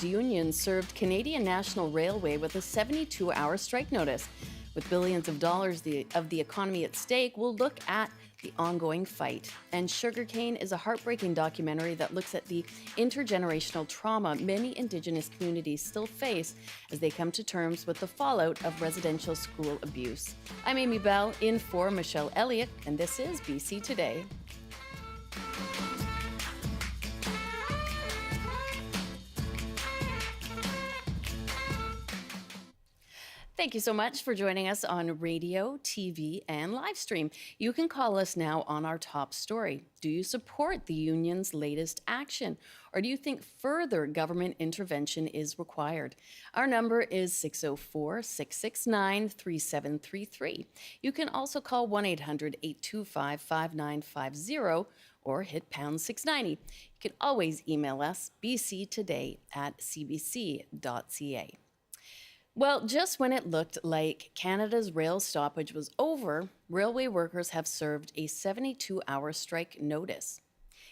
Union served Canadian National Railway with a 72-hour strike notice. With billions of dollars of the economy at stake, we'll look at the ongoing fight. And Sugarcane is a heartbreaking documentary that looks at the intergenerational trauma many Indigenous communities still face as they come to terms with the fallout of residential school abuse. I'm Amy Bell, in for Michelle Elliott, and this is BC Today. Thank you so much for joining us on radio, TV, and live stream. You can call us now on our top story. Do you support the union's latest action, or do you think further government intervention is required? Our number is 604-669-3733. You can also call 1-800-825-5950 or hit pound 690. You can always email us bctoday@cbc.ca. Well, just when it looked like Canada's rail stoppage was over, railway workers have served a 72-hour strike notice.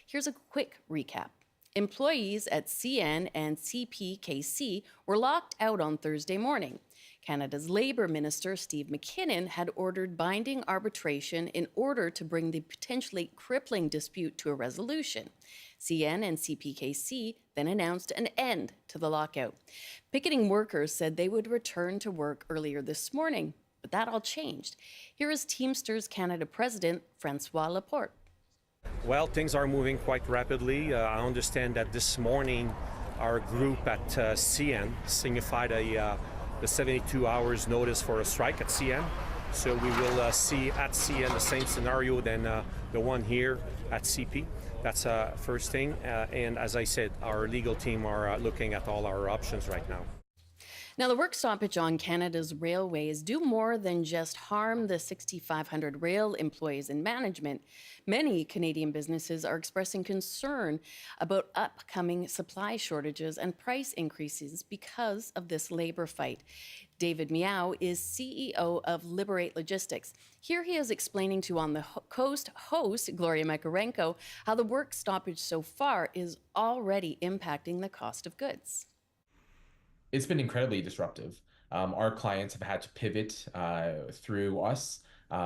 Here's a quick recap. Employees at CN and CPKC were locked out on Thursday morning. Canada's Labour Minister, Steve McKinnon, had ordered binding arbitration in order to bring the potentially crippling dispute to a resolution. CN and CPKC then announced an end to the lockout. Picketing workers said they would return to work earlier this morning, but that all changed. Here is Teamsters Canada President Francois Laporte. Well, things are moving quite rapidly. I understand that this morning our group at CN signified the 72 hours notice for a strike at CN. So we will see at CN the same scenario than the one here at CP. That's first thing. And as I said, our legal team are looking at all our options right now. Now, the work stoppage on Canada's railways do more than just harm the 6,500 rail employees and management. Many Canadian businesses are expressing concern about upcoming supply shortages and price increases because of this labor fight. David Miao is CEO of Liberate Logistics. Here he is explaining to On the Coast host Gloria Makarenko how the work stoppage so far is already impacting the cost of goods. It's been incredibly disruptive. Our clients have had to pivot through us,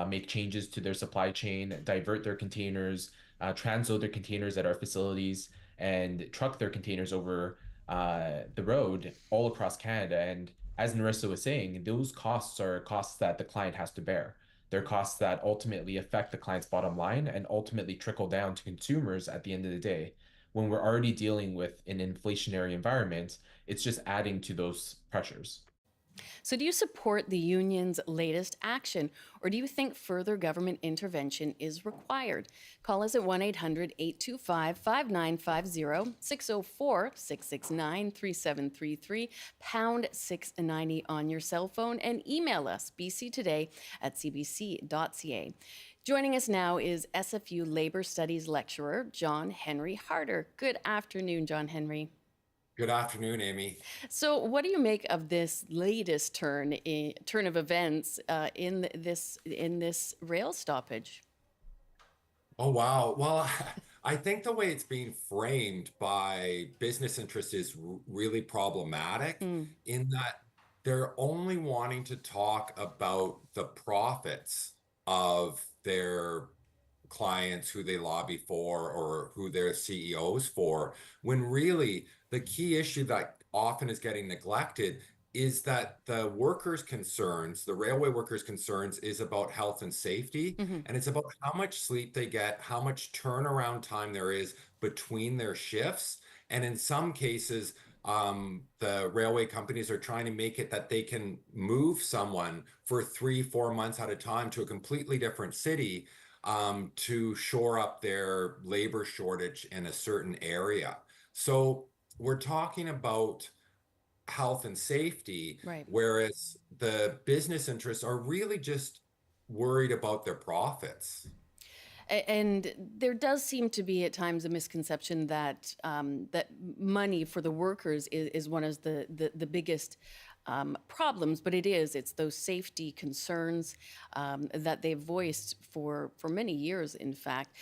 make changes to their supply chain, divert their containers, transload their containers at our facilities, and truck their containers over the road all across Canada. And as Narissa was saying, those costs are costs that the client has to bear. They're costs that ultimately affect the client's bottom line and ultimately trickle down to consumers at the end of the day. When we're already dealing with an inflationary environment, it's just adding to those pressures. So do you support the union's latest action, or do you think further government intervention is required? Call us at 1-800-825-5950, 604-669-3733, pound 690 on your cell phone, and email us bctoday@cbc.ca. Joining us now is SFU Labor Studies lecturer John-Henry Harter. Good afternoon, John-Henry. Good afternoon, Amy. So what do you make of this latest turn of events in this rail stoppage? Oh, wow. Well, I think the way it's being framed by business interests is really problematic in that they're only wanting to talk about the profits of their clients who they lobby for or who they're CEOs for, when really the key issue that often is getting neglected is that the workers' concerns, the railway workers' concerns, is about health and safety. And it's about how much sleep they get, how much turnaround time there is between their shifts. And in some cases, the railway companies are trying to make it that they can move someone for 3-4 months at a time to a completely different city to shore up their labor shortage in a certain area. So we're talking about health and safety, Right. whereas the business interests are really just worried about their profits. And there does seem to be at times a misconception that that money for the workers is one of the biggest problems, but it's those safety concerns that they've voiced for many years, in fact.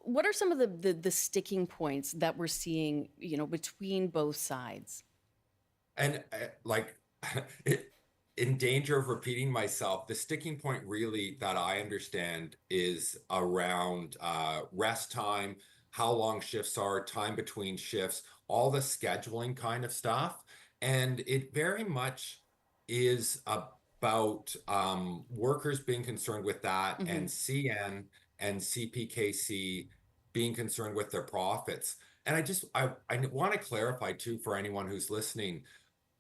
what are some of the sticking points that we're seeing, between both sides? And like, in danger of repeating myself, the sticking point really that I understand is around rest time, how long shifts are, time between shifts, all the scheduling kind of stuff. And it very much is about workers being concerned with that, Mm-hmm. and CN and CPKC being concerned with their profits. And I want to clarify too for anyone who's listening,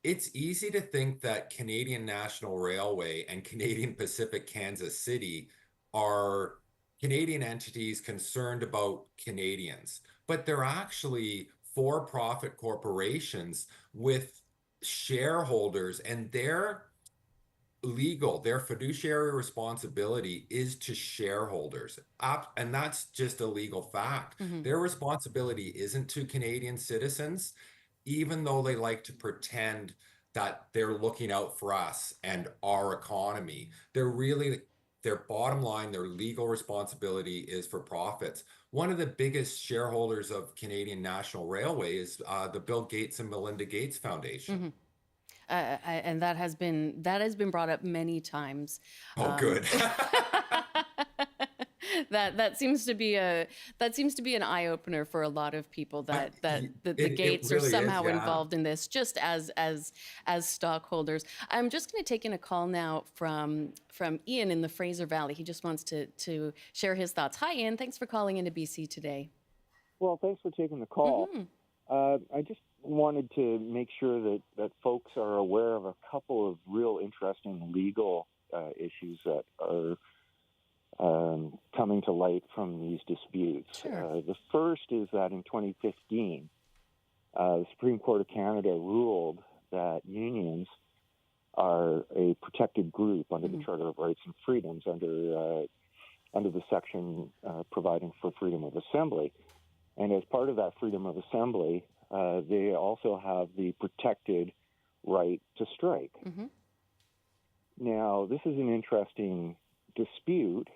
it's easy to think that Canadian National Railway and Canadian Pacific Kansas City are Canadian entities concerned about Canadians, but they're actually for-profit corporations with shareholders, and their fiduciary responsibility is to shareholders. And that's just a legal fact. Mm-hmm. Their responsibility isn't to Canadian citizens, even though they like to pretend that they're looking out for us and our economy. Their bottom line, their legal responsibility is for profits. One of the biggest shareholders of Canadian National Railway is the Bill Gates and Melinda Gates Foundation. Mm-hmm. And that has been brought up many times. Oh, good. That seems to be an eye opener for a lot of people that the Gates really are somehow is, yeah. involved in this, just as stockholders. I'm just going to take in a call now from Ian in the Fraser Valley. He just wants to share his thoughts. Hi, Ian. Thanks for calling into BC today. Well, thanks for taking the call. Mm-hmm. I just wanted to make sure that folks are aware of a couple of real interesting legal issues that are coming to light from these disputes. Sure. The first is that in 2015, the Supreme Court of Canada ruled that unions are a protected group under the Charter of Rights and Freedoms, under the section providing for freedom of assembly. And as part of that freedom of assembly, they also have the protected right to strike. Mm-hmm. Now, this is an interesting dispute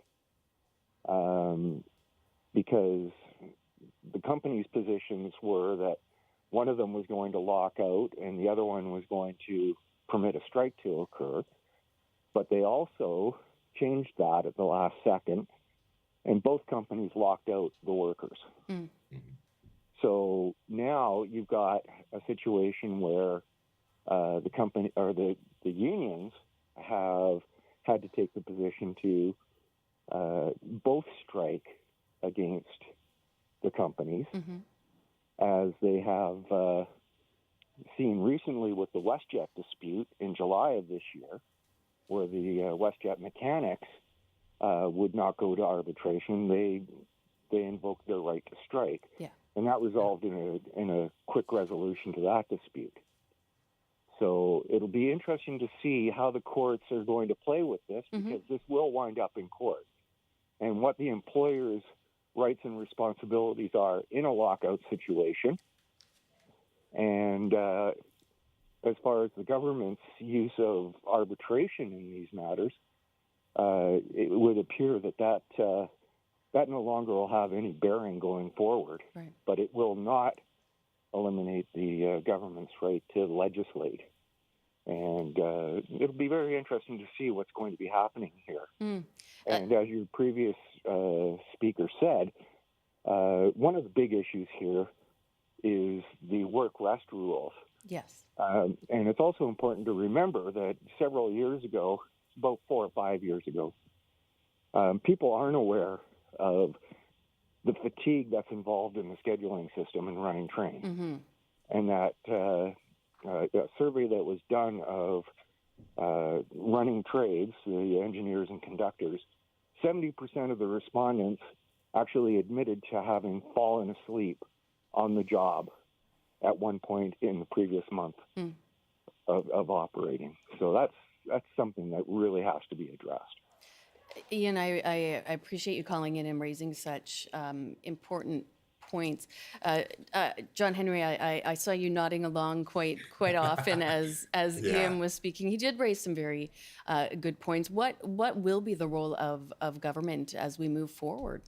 because the company's positions were that one of them was going to lock out and the other one was going to permit a strike to occur. But they also changed that at the last second, and both companies locked out the workers. Mm. So now you've got a situation where the company or the unions have had to take the position to both strike against the companies, Mm-hmm. as they have seen recently with the WestJet dispute in July of this year, where the WestJet mechanics would not go to arbitration. They invoked their right to strike. Yeah. And that resolved in a quick resolution to that dispute. So it'll be interesting to see how the courts are going to play with this, because this will wind up in court. And what the employer's rights and responsibilities are in a lockout situation. And as far as the government's use of arbitration in these matters, it would appear that no longer will have any bearing going forward. Right. But it will not eliminate the government's right to legislate. And it'll be very interesting to see what's going to be happening here. Mm. And as your previous speaker said, one of the big issues here is the work-rest rules. Yes. And it's also important to remember that several years ago, about 4 or 5 years ago, people aren't aware of the fatigue that's involved in the scheduling system and running trains. Mm-hmm. And that a survey that was done of running trades, the engineers and conductors, 70% of the respondents actually admitted to having fallen asleep on the job at one point in the previous month of operating. So that's something that really has to be addressed. Ian, I appreciate you calling in and raising such important points. John-Henry, I saw you nodding along quite often as Ian was speaking. He did raise some very good points. What will be the role of government as we move forward?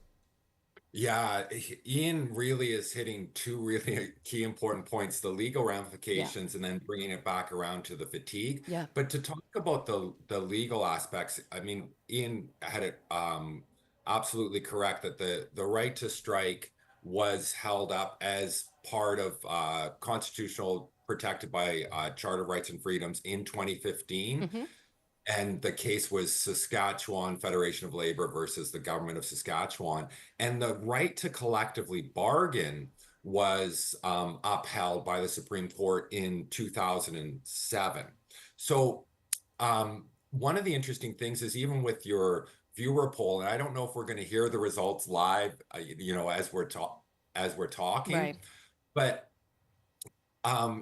Yeah, Ian really is hitting two really key important points, the legal Yeah. ramifications and then bringing it back around to the fatigue. Yeah. But to talk about the legal aspects, I mean, Ian had it absolutely correct that the right to strike was held up as part of constitutional protected by Charter of Rights and Freedoms in 2015. Hmm. And the case was Saskatchewan Federation of Labor versus the government of Saskatchewan. And the right to collectively bargain was upheld by the Supreme Court in 2007. So one of the interesting things is even with your viewer poll, and I don't know if we're going to hear the results live, as we're talking, Right. but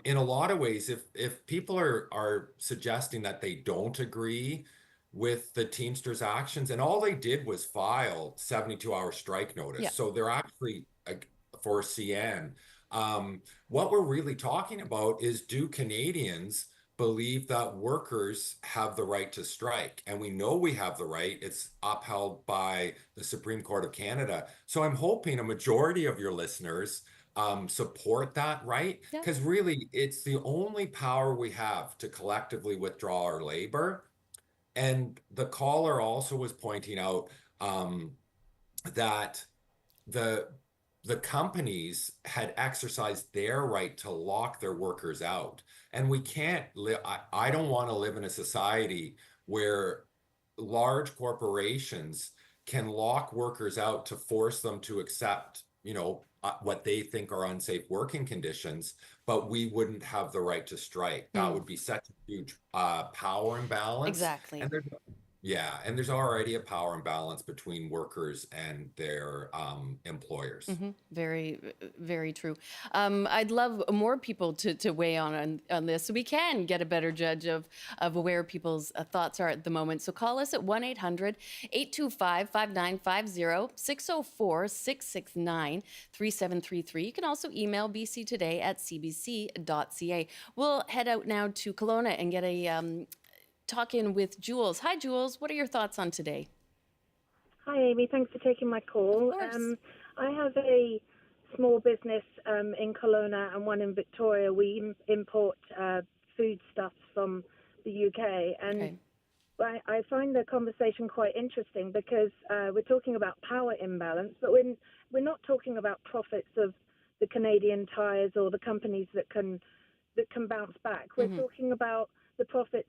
in a lot of ways, if people are suggesting that they don't agree with the Teamsters actions, and all they did was file 72-hour strike notice, Yeah. so they're actually for CN. What we're really talking about is, do Canadians believe that workers have the right to strike? And we know we have the right. It's upheld by the Supreme Court of Canada. So I'm hoping a majority of your listeners support that right, Yeah. because really it's the only power we have to collectively withdraw our labor. And the caller also was pointing out that the the companies had exercised their right to lock their workers out, and we can't live. I don't want to live in a society where large corporations can lock workers out to force them to accept, what they think are unsafe working conditions, but we wouldn't have the right to strike. That Mm. would be such a huge power imbalance. Exactly. And there's already a power imbalance between workers and their employers. Very, very true. I'd love more people to weigh on this so we can get a better judge of where people's thoughts are at the moment. So call us at 1-800-825-5950, 604-669-3733. You can also email bctoday@cbc.ca. We'll head out now to Kelowna and get a talk in with Jules. Hi, Jules. What are your thoughts on today? Hi, Amy. Thanks for taking my call. Of course. I have a small business in Kelowna and one in Victoria. We import foodstuffs from the UK, and Okay. I find the conversation quite interesting because we're talking about power imbalance, but we're not talking about profits of the Canadian Tires or the companies that can bounce back. We're talking about the profits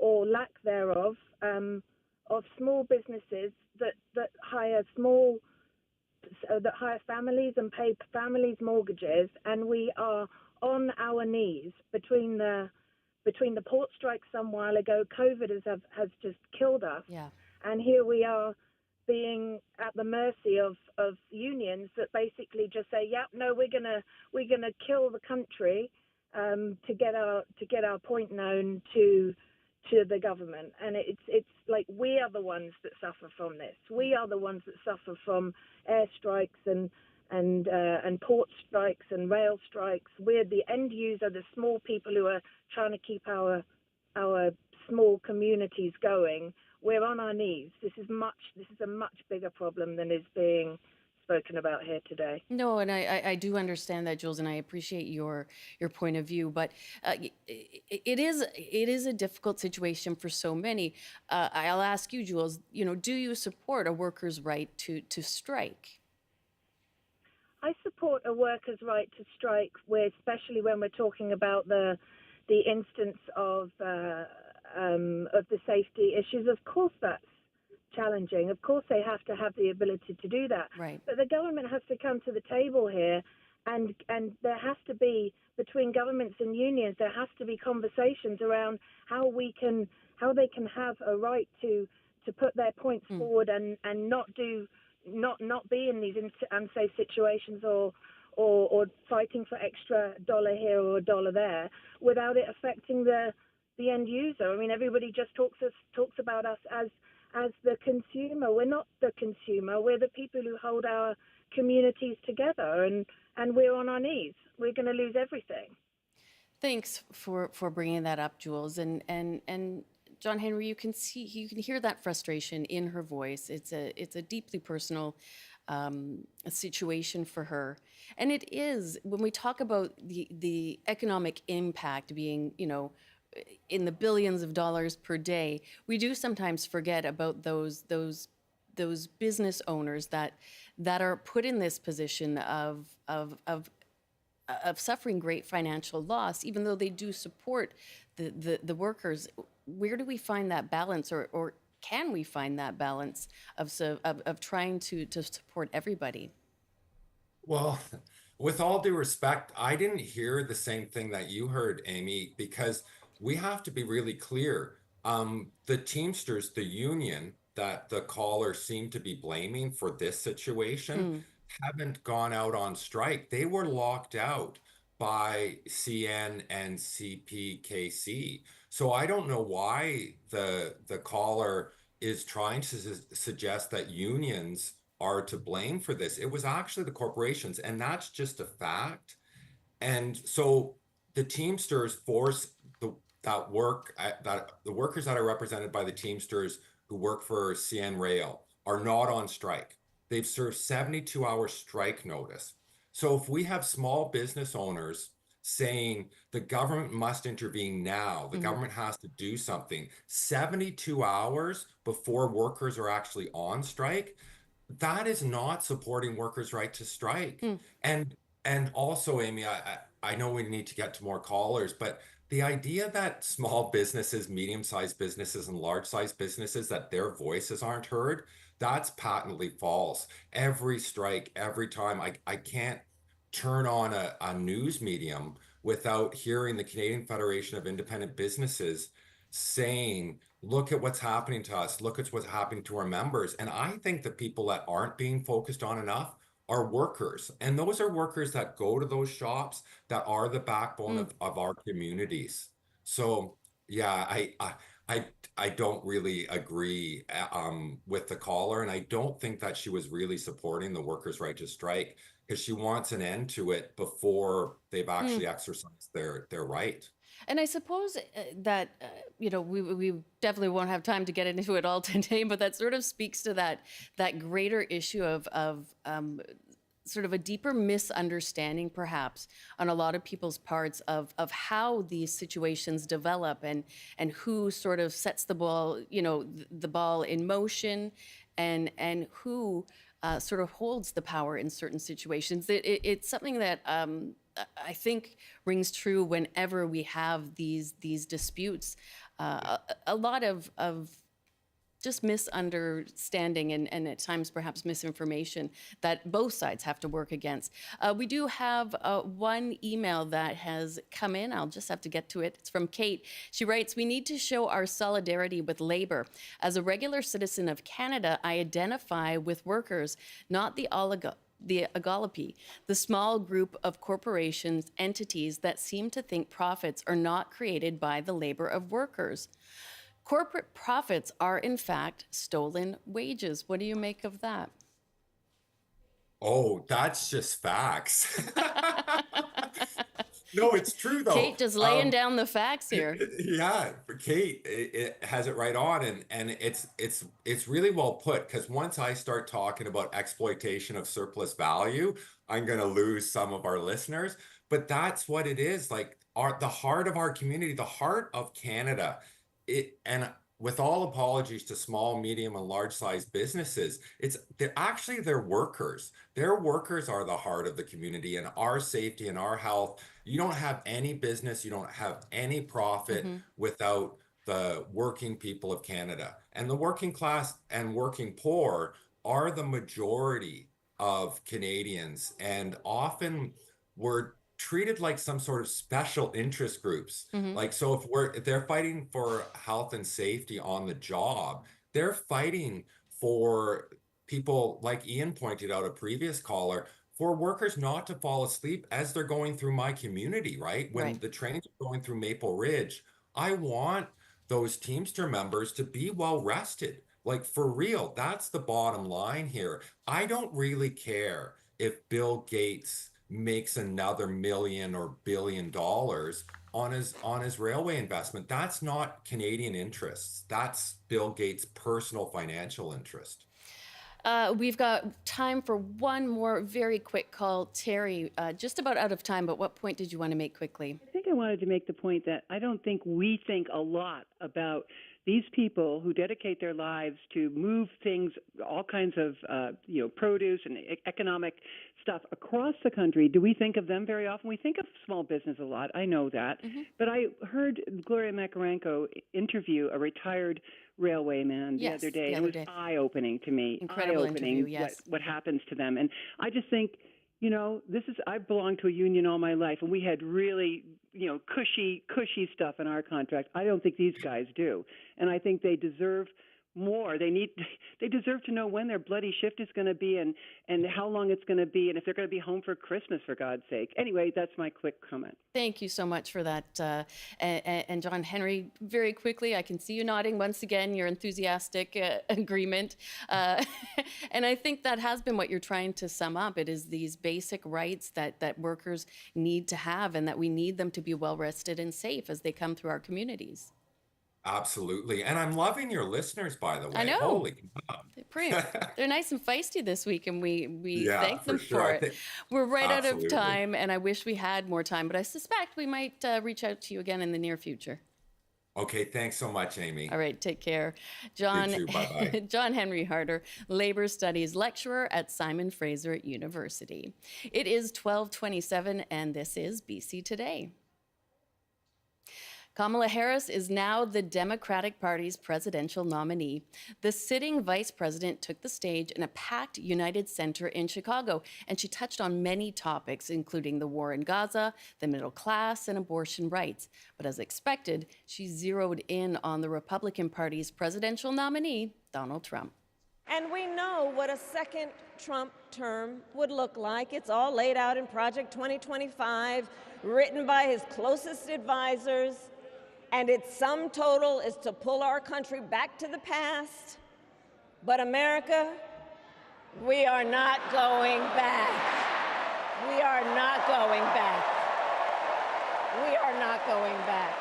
or lack thereof of small businesses that hire families and pay families' mortgages, and we are on our knees between the port strike some while ago. COVID has just killed us, Yeah. and here we are being at the mercy of unions that basically just say, "Yep, no, we're gonna kill the country to get our point known to the government." And it's like we are the ones that suffer from this. We are the ones that suffer from air strikes and port strikes and rail strikes. We're the end user, the small people who are trying to keep our small communities going. We're on our knees. This is a much bigger problem than is being spoken about here today. No, and I do understand that, Jules, and I appreciate your point of view. But it is a difficult situation for so many. I'll ask you, Jules. Do you support a worker's right to strike? I support a worker's right to strike, especially when we're talking about the instance of the safety issues. Of course, that's challenging. Of course, they have to have the ability to do that. Right. But the government has to come to the table here, and there has to be, between governments and unions, there has to be conversations around how they can have a right to put their points forward and not be in these unsafe situations or fighting for extra dollar here or a dollar there without it affecting the end user. I mean, everybody just talks about us as the consumer. We're not the consumer. We're the people who hold our communities together, and we're on our knees. We're going to lose everything. Thanks for bringing that up, Jules. And John-Henry, you can hear that frustration in her voice. It's a deeply personal a situation for her. And it is, when we talk about the economic impact being, in the billions of dollars per day, we do sometimes forget about those business owners that are put in this position of suffering great financial loss, even though they do support the workers. Where do we find that balance, or can we find that balance of trying to support everybody? Well, with all due respect, I didn't hear the same thing that you heard, Amy, because we have to be really clear. The Teamsters, the union that the caller seemed to be blaming for this situation, haven't gone out on strike. They were locked out by CN and CPKC. So I don't know why the caller is trying to suggest that unions are to blame for this. It was actually the corporations, and that's just a fact. And so the Teamsters force that the workers that are represented by the Teamsters who work for CN Rail are not on strike. They've served 72-hour strike notice. So if we have small business owners saying the government must intervene now, the government has to do something 72 hours before workers are actually on strike, that is not supporting workers' right to strike. And also, Amy, I know we need to get to more callers, but the idea that small businesses, medium-sized businesses, and large-sized businesses, that their voices aren't heard, that's patently false. Every strike, every time, I can't turn on a news medium without hearing the Canadian Federation of Independent Businesses saying, look at what's happening to us, look at what's happening to our members. And I think the people that aren't being focused on enough are workers. And those are workers that go to those shops that are the backbone of our communities. So yeah, I don't really agree with the caller, and I don't think that she was really supporting the workers' right to strike, because she wants an end to it before they've actually exercised their right. And I suppose that, we definitely won't have time to get into it all today, but that sort of speaks to that greater issue of sort of a deeper misunderstanding, perhaps, on a lot of people's parts of how these situations develop, and who sort of sets the ball, the ball in motion, and who sort of holds the power in certain situations. It's something that I think rings true whenever we have these disputes. A lot of just misunderstanding, and at times perhaps misinformation that both sides have to work against. We do have one email that has come in. I'll just have to get to it. It's from Kate. She writes, "We need to show our solidarity with Labour. As a regular citizen of Canada, I identify with workers, not the oligarchy, the small group of corporations, entities that seem to think profits are not created by the labor of workers. Corporate profits are, in fact, stolen wages." What do you make of that? Oh, that's just facts. No, it's true though. Kate just laying down the facts here. Yeah, Kate, it has it right on, and it's really well put, because once I start talking about exploitation of surplus value, I'm going to lose some of our listeners. But that's what it is. Like the heart of our community, the heart of Canada. And with all apologies to small, medium, and large-sized businesses, they're actually their workers. Their workers are the heart of the community, and our safety and our health. You don't have any business, you don't have any profit without the working people of Canada. And the working class and working poor are the majority of Canadians, and often we're treated like some sort of special interest groups. Like, so if they're fighting for health and safety on the job, they're fighting for people, like Ian pointed out, a previous caller, for workers not to fall asleep as they're going through my community, right? When the trains are going through Maple Ridge, I want those Teamster members to be well rested. Like, for real, that's the bottom line here. I don't really care if Bill Gates makes another $1 or $1 billion on his railway investment. That's not Canadian interests. That's Bill Gates' personal financial interest. We've got time for one more very quick call. Terry, just about out of time, but what point did you want to make quickly? I think I wanted to make the point that I don't think we think a lot about these people who dedicate their lives to move things, all kinds of produce and economic stuff across the country. Do we think of them very often? We think of small business a lot. I know that. But I heard Gloria Makarenko interview a retired railway man the other day. It was eye-opening to me. Incredible interview, yes. What happens to them. And I just think, I've belonged to a union all my life, and we had really, cushy stuff in our contract. I don't think these guys do. And I think they deserve more. They deserve to know when their bloody shift is going to be and how long it's going to be and if they're going to be home for Christmas, for God's sake. Anyway, that's my quick comment. Thank you so much for that. And John-Henry, very quickly, I can see you nodding once again, your enthusiastic agreement. And I think that has been what you're trying to sum up. It is these basic rights that workers need to have and that we need them to be well rested and safe as they come through our communities. Absolutely. And I'm loving your listeners, by the way. I know. Holy cow. They're nice and feisty this week, and we thank them sure. for it. We're right Absolutely. out of time, and I wish we had more time, but I suspect we might reach out to you again in the near future. Okay, thanks so much, Amy. All right, take care. You too, bye-bye. John-Henry Harter, Labor Studies Lecturer at Simon Fraser University. It is 12:27, and this is BC Today. Kamala Harris is now the Democratic Party's presidential nominee. The sitting vice president took the stage in a packed United Center in Chicago, and she touched on many topics, including the war in Gaza, the middle class, and abortion rights. But as expected, she zeroed in on the Republican Party's presidential nominee, Donald Trump. And we know what a second Trump term would look like. It's all laid out in Project 2025, written by his closest advisors. And its sum total is to pull our country back to the past. But America, we are not going back. We are not going back. We are not going back.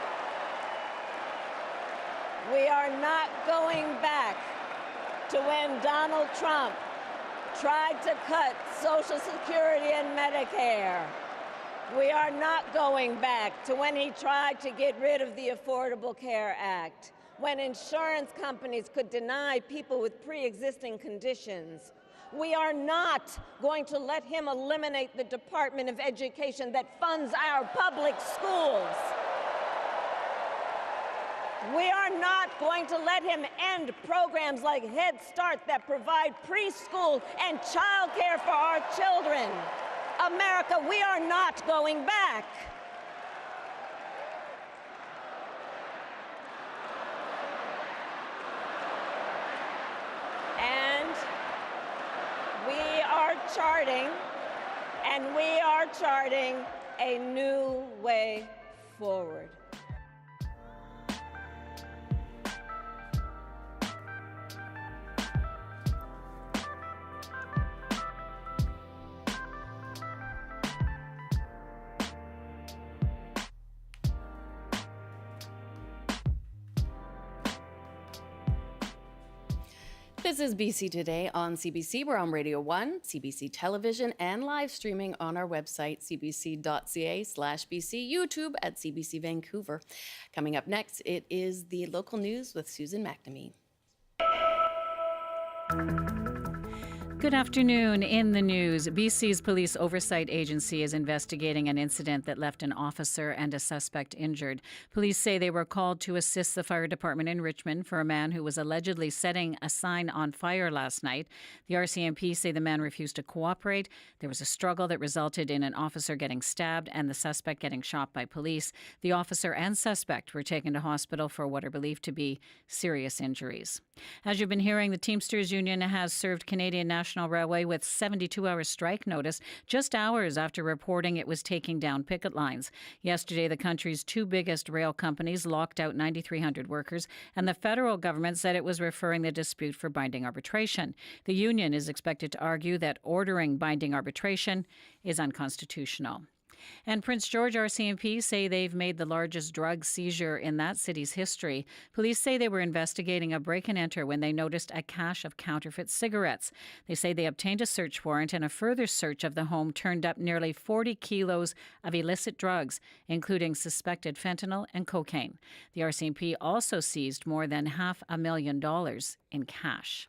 We are not going back to when Donald Trump tried to cut Social Security and Medicare. We are not going back to when he tried to get rid of the Affordable Care Act, when insurance companies could deny people with pre-existing conditions. We are not going to let him eliminate the Department of Education that funds our public schools. We are not going to let him end programs like Head Start that provide preschool and childcare for our children. America, we are not going back. And we are charting a new way forward. This is BC Today on CBC. We're on Radio 1, CBC Television, and live streaming on our website, cbc.ca/BC, YouTube at CBC Vancouver. Coming up next, it is the local news with Susan McNamee. Good afternoon. In the news, BC's Police Oversight Agency is investigating an incident that left an officer and a suspect injured. Police say they were called to assist the fire department in Richmond for a man who was allegedly setting a sign on fire last night. The RCMP say the man refused to cooperate. There was a struggle that resulted in an officer getting stabbed and the suspect getting shot by police. The officer and suspect were taken to hospital for what are believed to be serious injuries. As you've been hearing, the Teamsters Union has served Canadian National Railway with 72-hour strike notice just hours after reporting it was taking down picket lines. Yesterday, the country's two biggest rail companies locked out 9,300 workers, and the federal government said it was referring the dispute for binding arbitration. The union is expected to argue that ordering binding arbitration is unconstitutional. And Prince George RCMP say they've made the largest drug seizure in that city's history. Police say they were investigating a break-and-enter when they noticed a cache of counterfeit cigarettes. They say they obtained a search warrant, and a further search of the home turned up nearly 40 kilos of illicit drugs, including suspected fentanyl and cocaine. The RCMP also seized more than $500,000 in cash.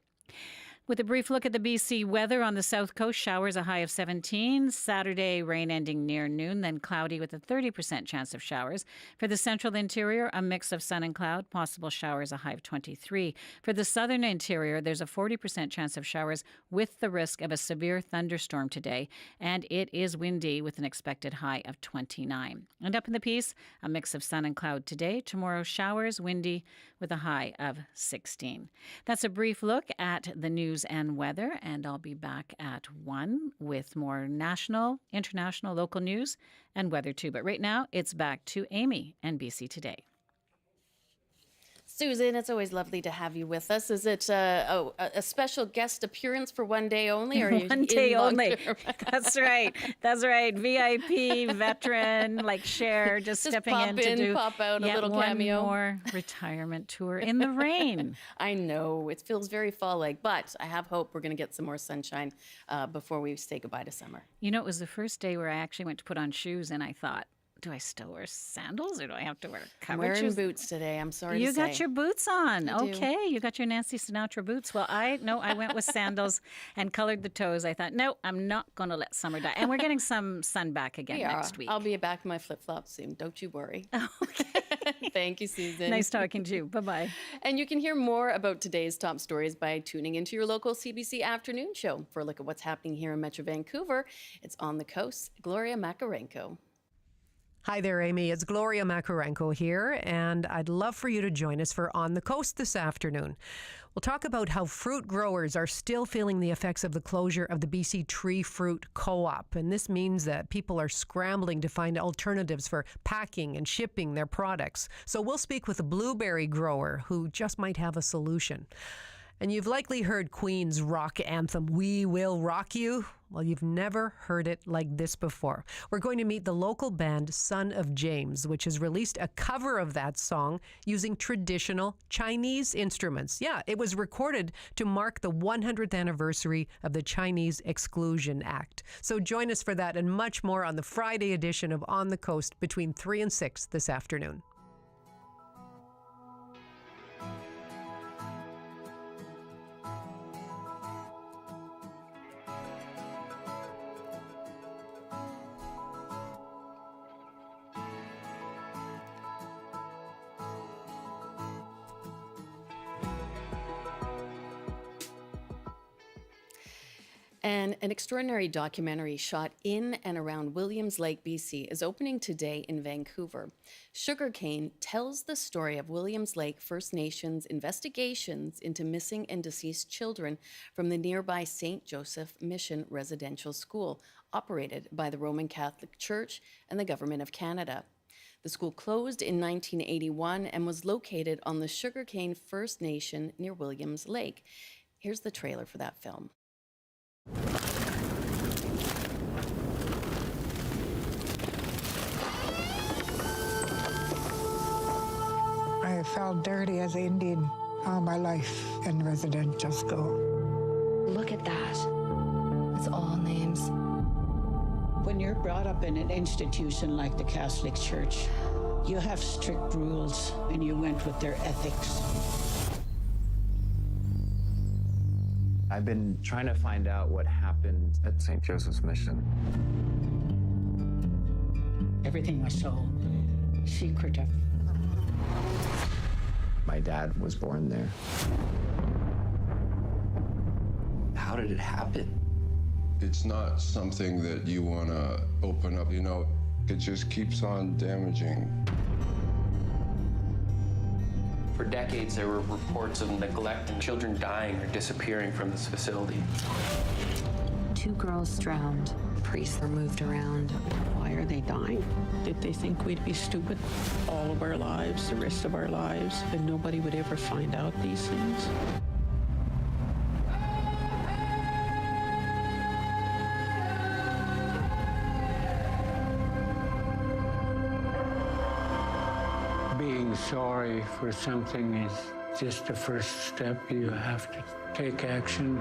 With a brief look at the BC weather on the south coast, showers a high of 17. Saturday, rain ending near noon, then cloudy with a 30% chance of showers. For the central interior, a mix of sun and cloud, possible showers a high of 23. For the southern interior, there's a 40% chance of showers with the risk of a severe thunderstorm today, and it is windy with an expected high of 29. And up in the Peace, a mix of sun and cloud today. Tomorrow, showers, windy with a high of 16. That's a brief look at the news and weather, and I'll be back at 1 with more national, international, local news and weather too. But right now, it's back to Amy and BC Today. Susan, it's always lovely to have you with us. Is it a special guest appearance for one day only? Or are you One day in only. long-term? That's right. That's right. VIP, veteran, like Cher, just stepping pop in to in, do pop out, a yet little one cameo. more retirement tour in the rain. I know, it feels very fall-like, but I have hope we're going to get some more sunshine before we say goodbye to summer. You know, it was the first day where I actually went to put on shoes, and I thought, do I still wear sandals or do I have to wear I'm covered wearing shoes? boots today, I'm sorry to You say. got your boots on. I do. Okay, you got your Nancy Sinatra boots. Well, I went with sandals and colored the toes. I thought, no, I'm not going to let summer die. And we're getting some sun back again next week. I'll be back in my flip-flops soon. Don't you worry. Okay. Thank you, Susan. Nice talking to you. Bye-bye. And you can hear more about today's top stories by tuning into your local CBC afternoon show. For a look at what's happening here in Metro Vancouver, it's On the Coast. Gloria Makarenko. Hi there, Amy. It's Gloria Makarenko here, and I'd love for you to join us for On the Coast this afternoon. We'll talk about how fruit growers are still feeling the effects of the closure of the BC Tree Fruit Co-op, and this means that people are scrambling to find alternatives for packing and shipping their products. So we'll speak with a blueberry grower who just might have a solution. And you've likely heard Queen's rock anthem, We Will Rock You. Well, you've never heard it like this before. We're going to meet the local band Son of James, which has released a cover of that song using traditional Chinese instruments. Yeah, it was recorded to mark the 100th anniversary of the Chinese Exclusion Act. So join us for that and much more on the Friday edition of On the Coast between 3 and 6 this afternoon. And an extraordinary documentary shot in and around Williams Lake, BC, is opening today in Vancouver. Sugarcane tells the story of Williams Lake First Nations investigations into missing and deceased children from the nearby St. Joseph Mission Residential School, operated by the Roman Catholic Church and the Government of Canada. The school closed in 1981 and was located on the Sugarcane First Nation near Williams Lake. Here's the trailer for that film. I felt dirty as an Indian all my life in residential school. Look at that. It's all names. When you're brought up in an institution like the Catholic Church, you have strict rules, and you went with their ethics. I've been trying to find out what happened at St. Joseph's Mission. Everything was so secretive. My dad was born there. How did it happen? It's not something that you want to open up, you know. It just keeps on damaging. For decades, there were reports of neglect and children dying or disappearing from this facility. 2 girls drowned. Priests were moved around. Why are they dying? Did they think we'd be stupid all of our lives, the rest of our lives, and nobody would ever find out these things? Being sorry for something is just the first step. You have to take action.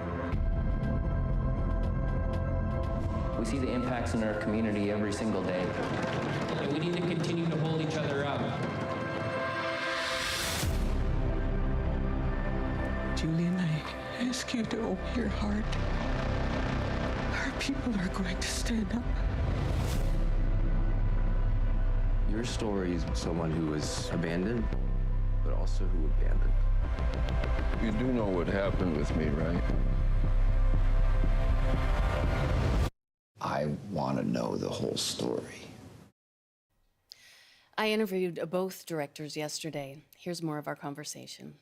We see the impacts in our community every single day. And we need to continue to hold each other up. Julian, I ask you to open your heart. Our people are going to stand up. Your story is someone who was abandoned, but also who abandoned. You do know what happened with me, right? I want to know the whole story. I interviewed both directors yesterday. Here's more of our conversation.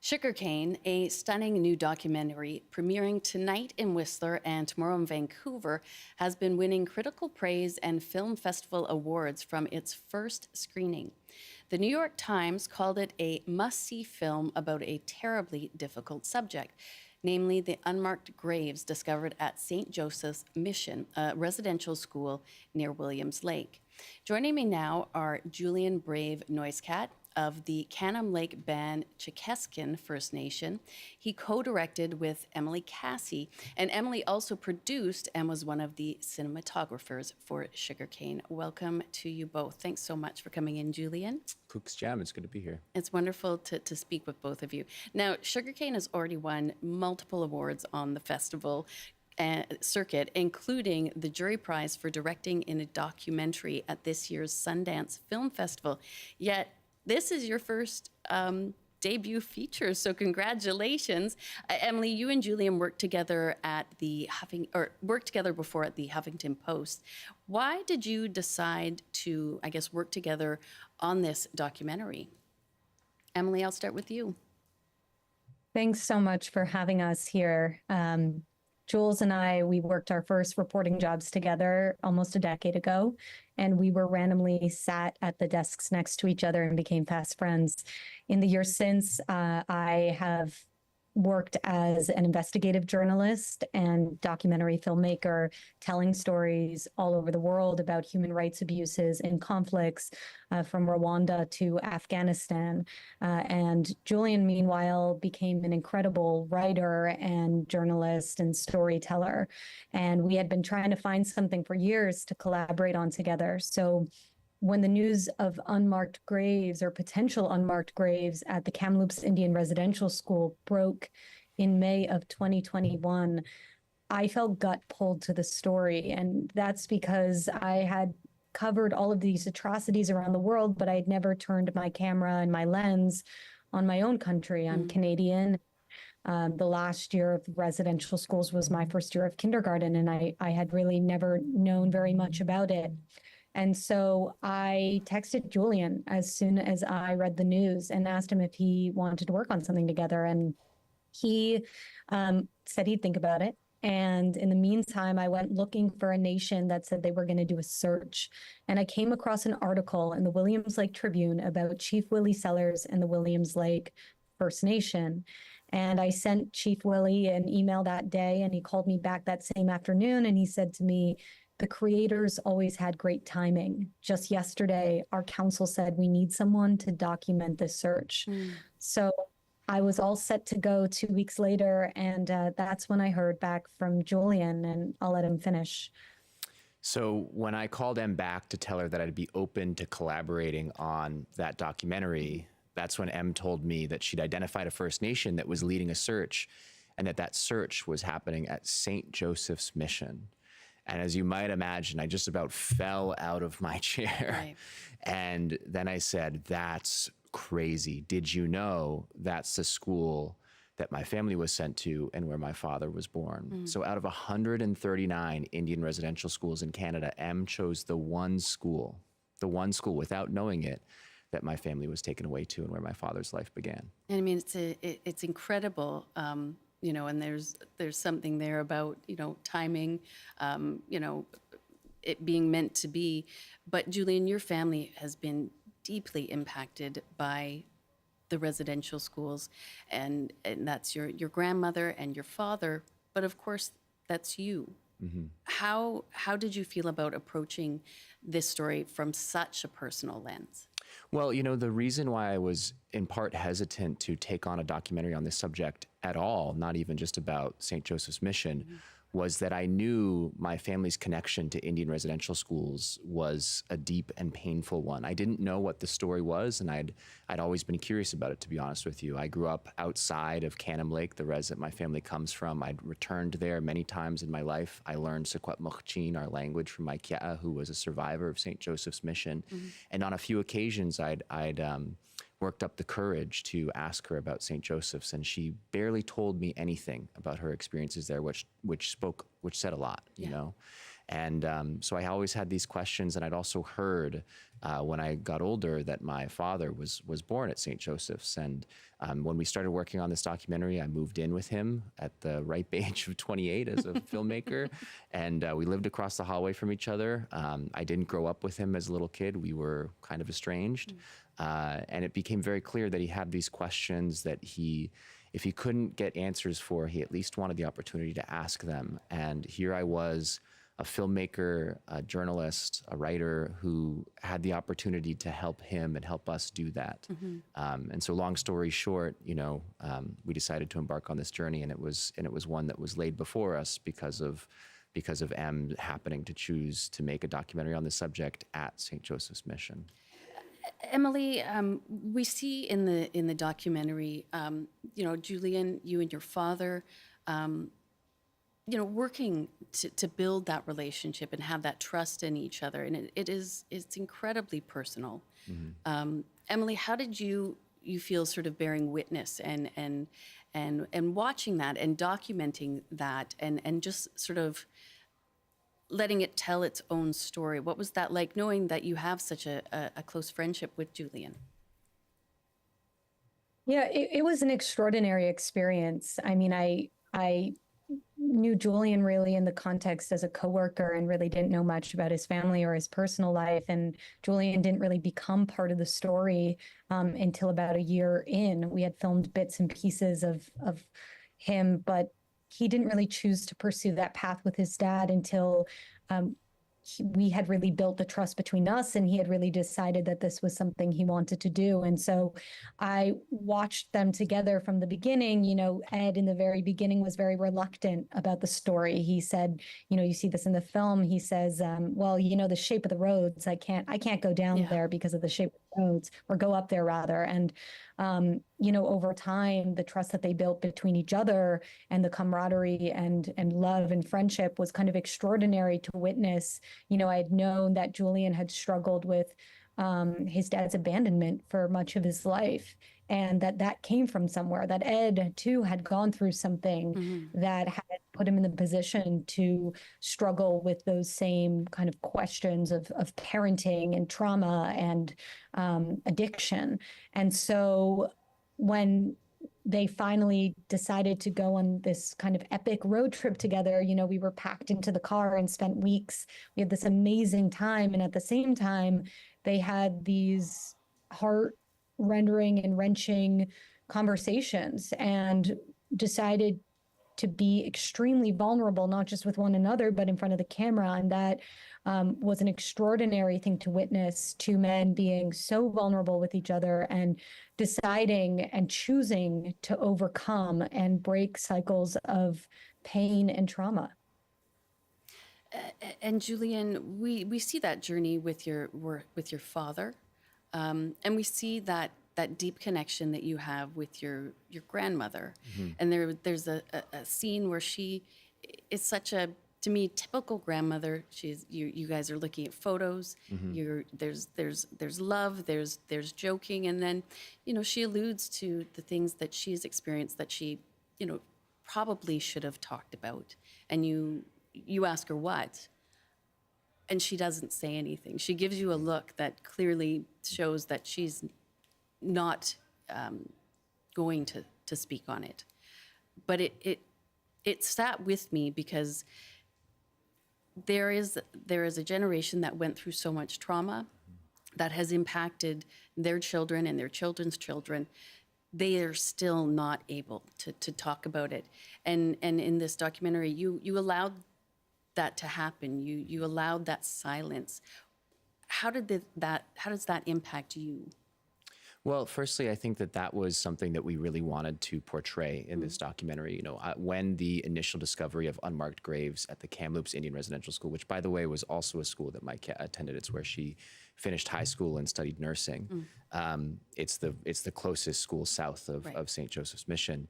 Sugarcane, a stunning new documentary premiering tonight in Whistler and tomorrow in Vancouver, has been winning critical praise and film festival awards from its first screening. The New York Times called it a must-see film about a terribly difficult subject, namely the unmarked graves discovered at St. Joseph's Mission, a residential school near Williams Lake. Joining me now are Julian Brave Noiscat of the Canam Lake Band Chekeskin First Nation. He co-directed with Emily Cassie, and Emily also produced and was one of the cinematographers for Sugarcane. Welcome to you both. Thanks so much for coming in, Julian. Cook's Jam, it's good to be here. It's wonderful to speak with both of you. Now, Sugarcane has already won multiple awards on the festival circuit, including the jury prize for directing in a documentary at this year's Sundance Film Festival. Yet, this is your first debut feature, so congratulations. Emily, you and Julian worked together at the worked together before at the Huffington Post. Why did you decide to, I guess, work together on this documentary? Emily, I'll start with you. Thanks so much for having us here. Jules and I, we worked our first reporting jobs together almost a decade ago, and we were randomly sat at the desks next to each other and became fast friends. In the years since, I have worked as an investigative journalist and documentary filmmaker, telling stories all over the world about human rights abuses and conflicts from Rwanda to Afghanistan. And Julian, meanwhile, became an incredible writer and journalist and storyteller. And we had been trying to find something for years to collaborate on together. So when the news of unmarked graves or potential unmarked graves at the Kamloops Indian Residential School broke in May of 2021, I felt gut pulled to the story. And that's because I had covered all of these atrocities around the world, but I had never turned my camera and my lens on my own country. I'm Canadian. The last year of residential schools was my first year of kindergarten, and I had really never known very much about it. And so I texted Julian as soon as I read the news and asked him if he wanted to work on something together. And he said he'd think about it. And in the meantime, I went looking for a nation that said they were going to do a search. And I came across an article in the Williams Lake Tribune about Chief Willie Sellers and the Williams Lake First Nation. And I sent Chief Willie an email that day, and he called me back that same afternoon, and he said to me, "The creators always had great timing. Just yesterday, our council said we need someone to document this search." So I was all set to go 2 weeks later, and that's when I heard back from Julian, and I'll let him finish. So when I called Em back to tell her that I'd be open to collaborating on that documentary, that's when Em told me that she'd identified a First Nation that was leading a search, and that search was happening at St. Joseph's Mission. And as you might imagine, I just about fell out of my chair. Right. And then I said, "That's crazy. Did you know that's the school that my family was sent to and where my father was born?" So out of 139 Indian residential schools in Canada, Em chose the one school without knowing it, that my family was taken away to and where my father's life began. And I mean, it's incredible. You know, and there's something there about, you know, timing, you know, it being meant to be. But Julian, your family has been deeply impacted by the residential schools, and that's your grandmother and your father, but of course, that's you. How did you feel about approaching this story from such a personal lens? Well, you know, the reason why I was in part hesitant to take on a documentary on this subject at all, not even just about St. Joseph's Mission, was that I knew my family's connection to Indian residential schools was a deep and painful one. I didn't know what the story was, and I'd always been curious about it, to be honest with you. I grew up outside of Canham Lake, the res that my family comes from. I'd returned there many times in my life. I learned Secwepemchin, our language, from my kia, who was a survivor of St. Joseph's Mission. And on a few occasions, I'd worked up the courage to ask her about St. Joseph's, and she barely told me anything about her experiences there, which said a lot, you know. And so I always had these questions, and I'd also heard when I got older that my father was born at St. Joseph's. And when we started working on this documentary, I moved in with him at the ripe age of 28 as a filmmaker, and we lived across the hallway from each other. I didn't grow up with him as a little kid. We were kind of estranged. And it became very clear that he had these questions that if he couldn't get answers for, he at least wanted the opportunity to ask them. And here I was, a filmmaker, a journalist, a writer who had the opportunity to help him and help us do that. And so, long story short, you know, we decided to embark on this journey, and it was one that was laid before us because of M happening to choose to make a documentary on this subject at St. Joseph's Mission. Emily, we see in the documentary, you know, Julian, you and your father, you know, working to build that relationship and have that trust in each other, and it's incredibly personal. Emily, how did you feel sort of bearing witness and watching that and documenting that and just sort of letting it tell its own story? What was that like, knowing that you have such a close friendship with Julian? Yeah, it was an extraordinary experience. I mean, I knew Julian really in the context as a coworker and really didn't know much about his family or his personal life. And Julian didn't really become part of the story until about a year in. We had filmed bits and pieces of him, but he didn't really choose to pursue that path with his dad until we had really built the trust between us, and he had really decided that this was something he wanted to do. And so I watched them together from the beginning. You know, Ed in the very beginning was very reluctant about the story. He said, you know, you see this in the film, he says, well, you know, the shape of the roads, I can't go down there because of the shape of the roads, or go up there rather. And you know, over time, the trust that they built between each other and the camaraderie and love and friendship was kind of extraordinary to witness. You know, I had known that Julian had struggled with his dad's abandonment for much of his life, and that came from somewhere, that Ed too had gone through something that had put him in the position to struggle with those same kind of questions of parenting and trauma and addiction. And so when they finally decided to go on this kind of epic road trip together, you know, we were packed into the car and spent weeks. We had this amazing time. And at the same time, they had these heart-rendering and wrenching conversations and decided to be extremely vulnerable, not just with one another, but in front of the camera. And that was an extraordinary thing to witness, two men being so vulnerable with each other and deciding and choosing to overcome and break cycles of pain and trauma. And Julian, we see that journey with your father, and we see that deep connection that you have with your grandmother. And there's a scene where she is such a, to me, typical grandmother. You guys are looking at photos. There's love, there's joking, and then, you know, she alludes to the things that she's experienced that she, you know, probably should have talked about. And you ask her what, and she doesn't say anything. She gives you a look that clearly shows that she's not going to speak on it. But it sat with me because there is a generation that went through so much trauma that has impacted their children and their children's children. They are still not able to talk about it. And in this documentary, you allowed that to happen. You allowed that silence. How does that impact you? Well, firstly, I think that was something that we really wanted to portray in this documentary. When the initial discovery of unmarked graves at the Kamloops Indian Residential School, which, by the way, was also a school that my cat attended. It's where she finished high school and studied nursing. It's the closest school south of St. Joseph's Mission.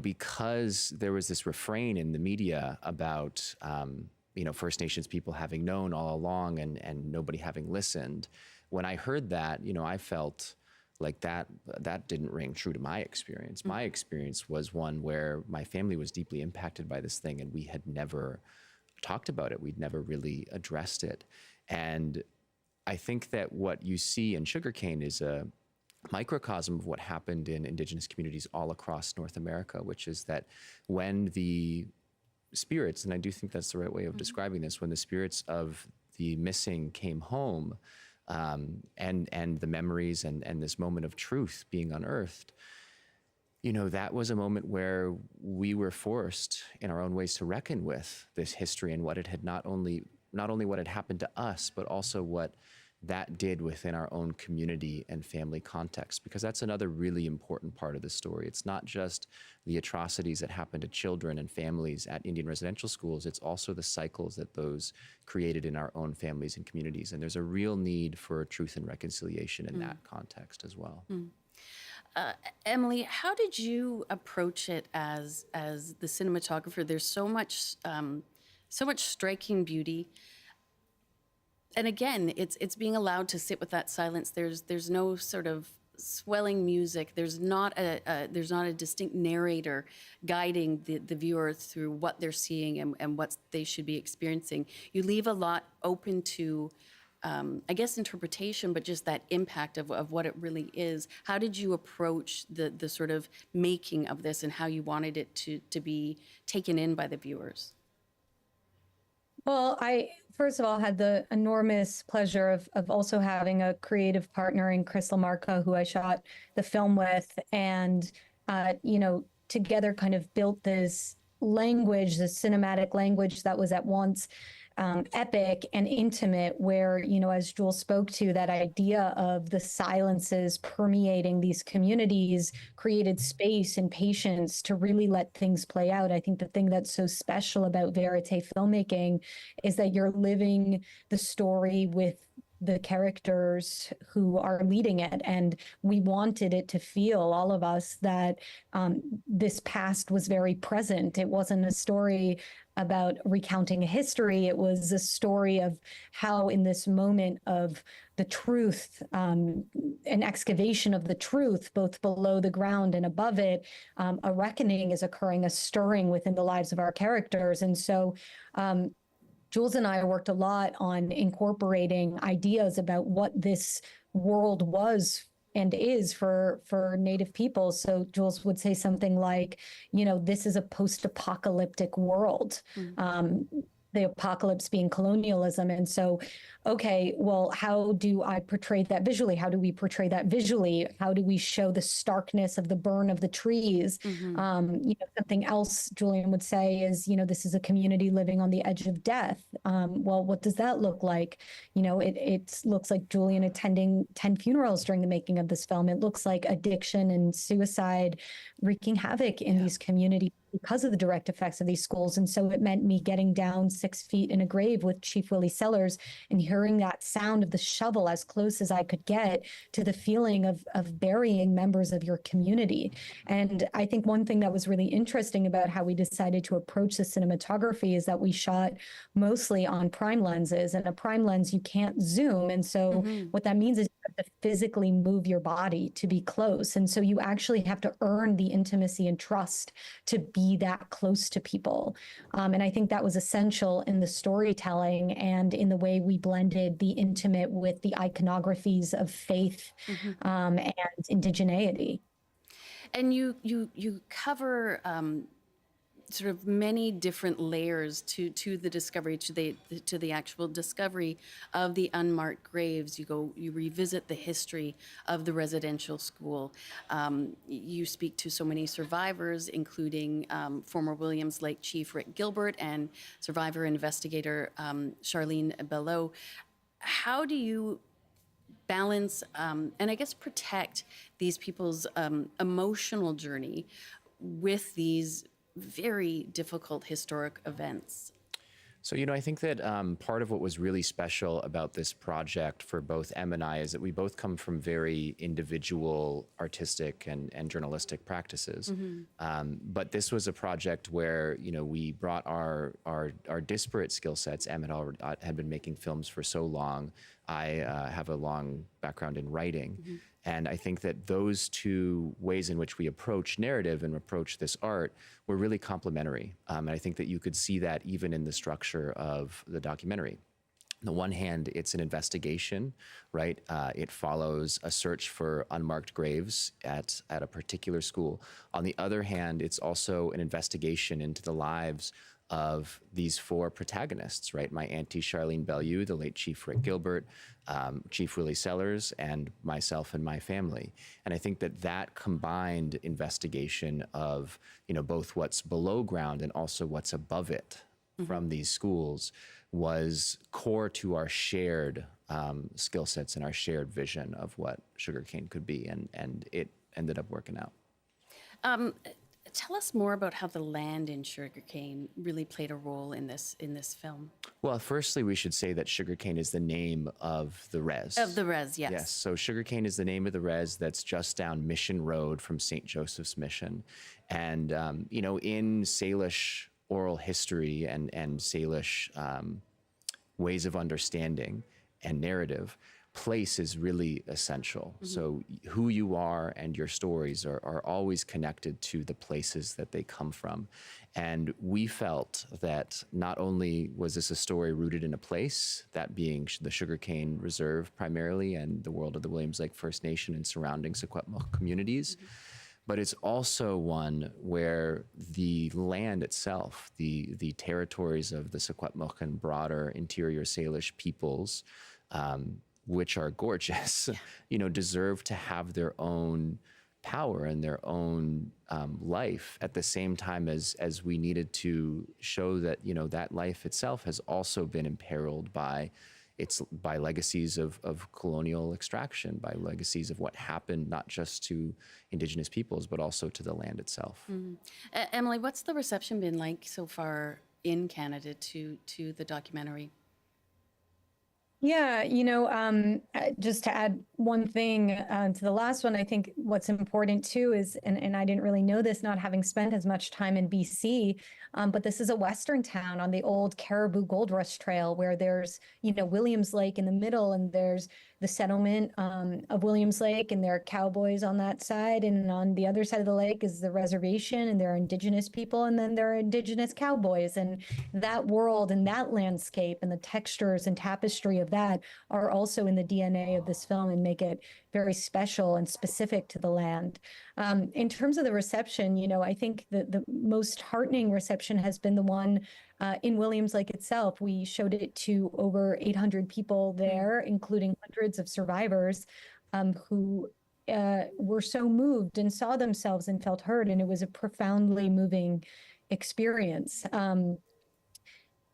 Because there was this refrain in the media about First Nations people having known all along and nobody having listened. When I heard that, I felt like that didn't ring true to my experience. My experience was one where my family was deeply impacted by this thing, and we had never talked about it. We'd never really addressed it. And I think that what you see in Sugarcane is a microcosm of what happened in Indigenous communities all across North America, which is that when the spirits, and I do think that's the right way of describing this, when the spirits of the missing came home, and the memories and this moment of truth being unearthed, that was a moment where we were forced in our own ways to reckon with this history and what it had not only what had happened to us, but also what that did within our own community and family context, because that's another really important part of the story. It's not just the atrocities that happen to children and families at Indian residential schools, it's also the cycles that those created in our own families and communities. And there's a real need for truth and reconciliation in that context as well. Emily, how did you approach it as the cinematographer? There's so much striking beauty. And again, it's being allowed to sit with that silence. There's no sort of swelling music. There's not a distinct narrator guiding the viewer through what they're seeing and what they should be experiencing. You leave a lot open to, I guess, interpretation, but just that impact of what it really is. How did you approach the sort of making of this and how you wanted it to be taken in by the viewers? Well, I first of all had the enormous pleasure of also having a creative partner in Chris Lamarca, who I shot the film with, and together kind of built this language, this cinematic language that was at once epic and intimate, where, as Jules spoke to, that idea of the silences permeating these communities created space and patience to really let things play out. I think the thing that's so special about verite filmmaking is that you're living the story with the characters who are leading it. And we wanted it to feel, all of us, that this past was very present. It wasn't a story about recounting a history. It was a story of how, in this moment of the truth, an excavation of the truth, both below the ground and above it, a reckoning is occurring, a stirring within the lives of our characters. And so Jules and I worked a lot on incorporating ideas about what this world was and is for Native people. So Jules would say something like, this is a post-apocalyptic world. The apocalypse being colonialism. And so, okay, well, how do I portray that visually? How do we portray that visually? How do we show the starkness of the burn of the trees? Something else Julian would say is, this is a community living on the edge of death. Well, what does that look like? It looks like Julian attending 10 funerals during the making of this film. It looks like addiction and suicide wreaking havoc in these communities because of the direct effects of these schools. And so it meant me getting down 6 feet in a grave with Chief Willie Sellers and hearing that sound of the shovel as close as I could get to the feeling of burying members of your community. And I think one thing that was really interesting about how we decided to approach the cinematography is that we shot mostly on prime lenses, and a prime lens, you can't zoom. And so what that means is you have to physically move your body to be close. And so you actually have to earn the intimacy and trust to be that close to people. And I think that was essential in the storytelling and in the way we blended the intimate with the iconographies of faith and indigeneity. And you cover sort of many different layers to the discovery, to the actual discovery of the unmarked graves. You revisit the history of the residential school. You speak to so many survivors, including former Williams Lake Chief Rick Gilbert and survivor investigator Charlene Belleau. How do you balance and I guess protect these people's emotional journey with these very difficult historic events? So, I think that part of what was really special about this project for both Em and I is that we both come from very individual artistic and journalistic practices. But this was a project where, we brought our disparate skill sets. Em had been making films for so long. I have a long background in writing. And I think that those two ways in which we approach narrative and approach this art were really complementary. And I think that you could see that even in the structure of the documentary. On the one hand, it's an investigation, right? It follows a search for unmarked graves at a particular school. On the other hand, it's also an investigation into the lives of these four protagonists, right? My auntie Charlene Belleau, the late Chief Rick Gilbert, Chief Willie Sellers, and myself and my family. And I think that combined investigation of, both what's below ground and also what's above it from these schools was core to our shared skill sets and our shared vision of what Sugarcane could be, and it ended up working out. Tell us more about how the land in Sugarcane really played a role in this film. Well, firstly, we should say that Sugarcane is the name of the res. Of the res, yes. Yes, so Sugarcane is the name of the res that's just down Mission Road from St. Joseph's Mission. And, in Salish oral history and Salish ways of understanding and narrative, place is really essential. So who you are and your stories are always connected to the places that they come from. And we felt that not only was this a story rooted in a place, that being the Sugarcane Reserve primarily and the world of the Williams Lake First Nation and surrounding Secwepemc communities, but it's also one where the land itself, the territories of the Secwepemc and broader interior Salish peoples, which are gorgeous, deserve to have their own power and their own life at the same time as we needed to show that, that life itself has also been imperiled by legacies of colonial extraction, by legacies of what happened not just to Indigenous peoples, but also to the land itself. Emily, what's the reception been like so far in Canada to the documentary? Yeah, just to add one thing to the last one, I think what's important too is, and I didn't really know this, not having spent as much time in BC, but this is a Western town on the old Caribou Gold Rush Trail where there's, Williams Lake in the middle, and there's the settlement of Williams Lake, and there are cowboys on that side, and on the other side of the lake is the reservation, and there are Indigenous people, and then there are Indigenous cowboys, and that world and that landscape and the textures and tapestry of that are also in the DNA of this film and make it very special and specific to the land. In terms of the reception, I think the most heartening reception has been the one in Williams Lake itself. We showed it to over 800 people there, including hundreds of survivors who were so moved and saw themselves and felt heard, and it was a profoundly moving experience.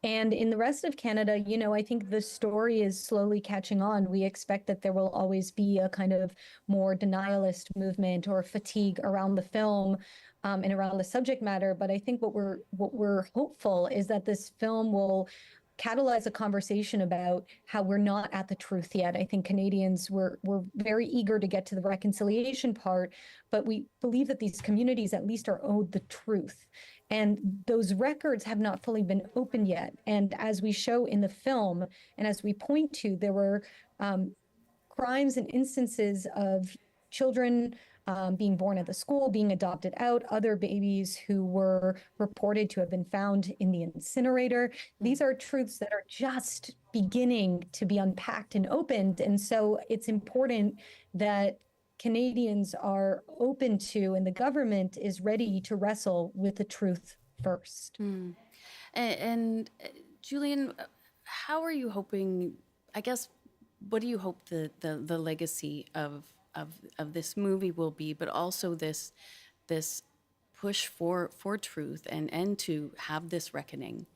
And in the rest of Canada, I think the story is slowly catching on. We expect that there will always be a kind of more denialist movement or fatigue around the film and around the subject matter. But I think what we're hopeful is that this film will catalyze a conversation about how we're not at the truth yet. I think Canadians were very eager to get to the reconciliation part, but we believe that these communities at least are owed the truth. And those records have not fully been opened yet. And as we show in the film, and as we point to, there were crimes and instances of children being born at the school, being adopted out, other babies who were reported to have been found in the incinerator. These are truths that are just beginning to be unpacked and opened. And so it's important that Canadians are open to, and the government is ready to wrestle with the truth first. And Julian, how are you hoping, I guess, what do you hope the legacy of this movie will be, but also this push for truth and to have this reckoning?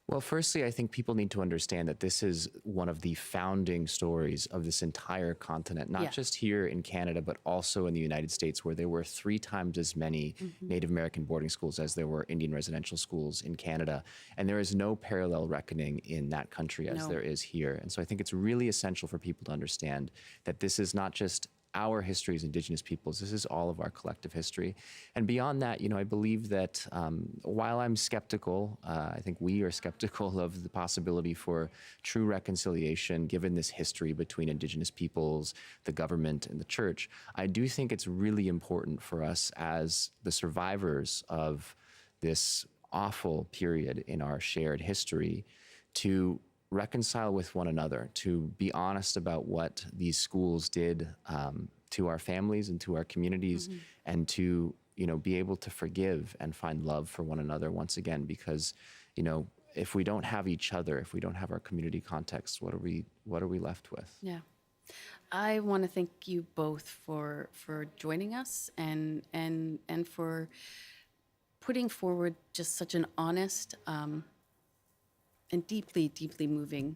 Well, firstly, I think people need to understand that this is one of the founding stories of this entire continent, not just here in Canada, but also in the United States, where there were 3 times as many Native American boarding schools as there were Indian residential schools in Canada. And there is no parallel reckoning in that country as there is here. And so I think it's really essential for people to understand that this is not just our history as Indigenous peoples. This is all of our collective history. And beyond that, I believe that while I'm skeptical, I think we are skeptical of the possibility for true reconciliation given this history between Indigenous peoples, the government, and the church. I do think it's really important for us as the survivors of this awful period in our shared history to reconcile with one another, to be honest about what these schools did to our families and to our communities, and to be able to forgive and find love for one another once again. Because if we don't have each other, if we don't have our community context, what are we left with? Yeah. I want to thank you both for joining us and for putting forward just such an honest and deeply, deeply moving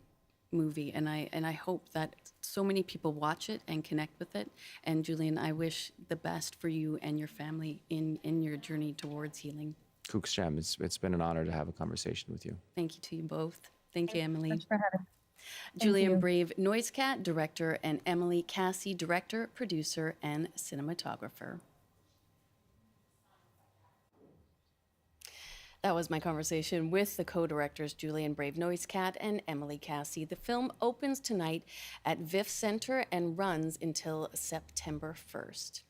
movie. And I hope that so many people watch it and connect with it. And Julian, I wish the best for you and your family in your journey towards healing. Kukshem, it's been an honor to have a conversation with you. Thank you to you both. Thank you, Emily. Thanks for having me. Julian Brave, Noise Cat, director, and Emily Cassie, director, producer, and cinematographer. That was my conversation with the co-directors Julian Brave, Noise Cat, and Emily Cassie. The film opens tonight at VIF Center and runs until September 1st.